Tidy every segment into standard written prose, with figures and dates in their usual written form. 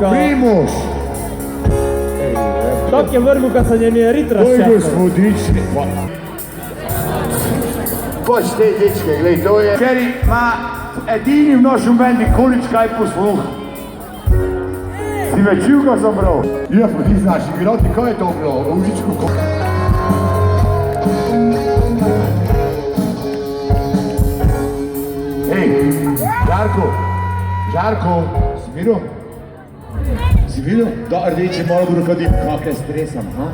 Primož! Tako je vrgu, kad sam je mi ritra To je gospodični. Pač te dečke, glej, to je... Ker ima edini v našem bendi količ kaj posluh. Si me čuv, ko sem bral? Ja, pa ti znaš igrati, kaj je to bilo? V Užičku ko... Ej, Žarko, si videl? Si videl? Da rdeče malo budu kadim, kakle stresam, ha?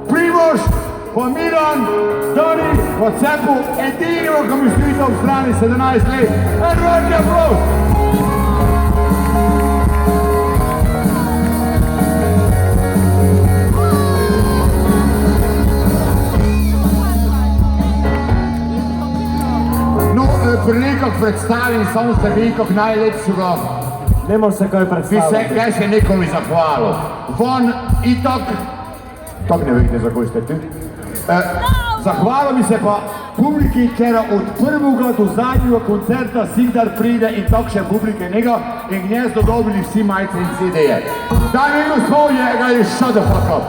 Primož, pa Miran, Dani, pa Cepu, edini, ko mi stojite v strani 17 let. En rodni aplauz! Pri nekak predstavim, samo ste nekak najlepšega. Nemo se kaj predstaviti. Kaj se nekomi zahvalil. Von itak, tak ne veste, za koj ste tu. Zahvalil mi se pa publiki, ker od prvega do zadnjega koncerta Sigdar pride in tak še publike njega in gnezdo dobili vsi majce in CD-je. Da njeno svoje ga je shut the fuck up.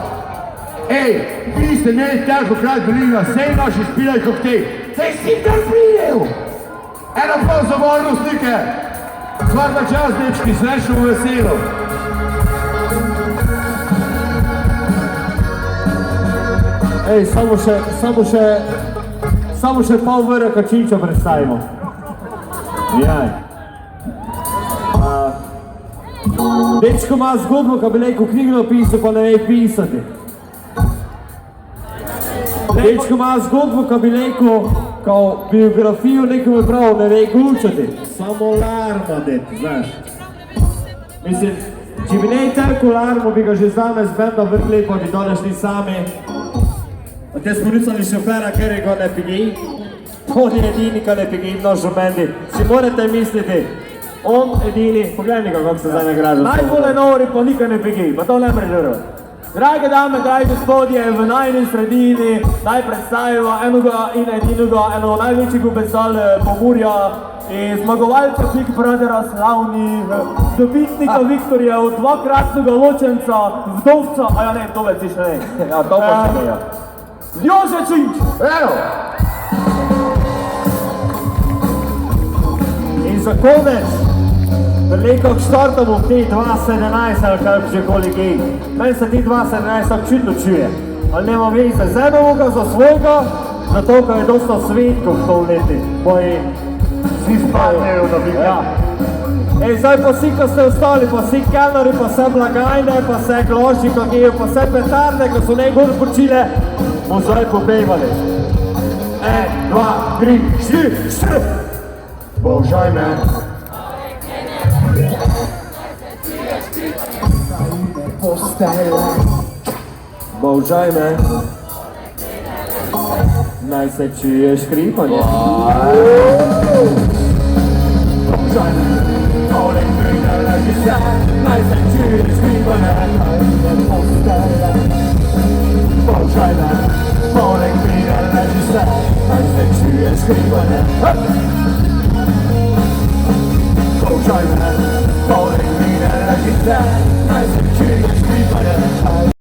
Ej, vi ste njeni težko krat bili na sej naši špilaj koktej. Sej Sigdar pridejo! En aplauz za varnostnike! Svaka čast, dečki, srečno veselo! Ej, samo še pol vrha Kačinča predstavimo. Jaj. Dečko ima zgodbo, ko bi rekel knjigo napisal, pa ne ve pisati. Dečko ima zgodbo, ko bi rekel, kao biografijo nekomu prav, ne ve gučati. Samo larma, deti, znaš. Mislim, če bi ne terko larmo, bi ga že zname z benda vrtli, pa bi danes ni sami. A te sporucali šofera, ker je ga ne pigi. On je edini, ka ne pigi v našo bendi. Si morate misliti, on edini, pogledaj ga, kako se zdaj nagraža. Najbolje nori, pa nikaj ne pigi, pa to ne prežurva. Drage dame, dragi gospodje, v najni sredini naj predstavimo enoga in edinoga, eno največjih obesal Pomurja in zmagovalca Big Brothera slavnih, dobitnika Viktorjev, dvakratnega ločenca, vdovca, a ja ne, vdovec še ne. Ja, to pa še ne, ja. Jože Činč! Evo! In za konec, nekako štartamo v te 2017 ali kaj že koli gej. Meni se ti 2017 tako čutno čuje. Ali nema veze, z enoga za svojega, zato ker je dosta svetkov v to leti. Boji vsi spadnejo da bi. Ja. Ej, zdaj pa vsi, ko ste ostali, pa vsi kelnari, pa vse blagajne, pa vse gloši, ko gejo, pa vse petarde, ko so najgore počile, bomo zdaj pobejvali. 1, 2, 3, 4, 4! Božaj me! Božaj me, naj se čuješ hripanje. Božaj me, poleg tega leži se, naj se čuješ hripanje. Božaj me, poleg tega leži se, naj se čuješ hripanje. Božaj me, poleg tega leži se, naj se čuješ hripanje.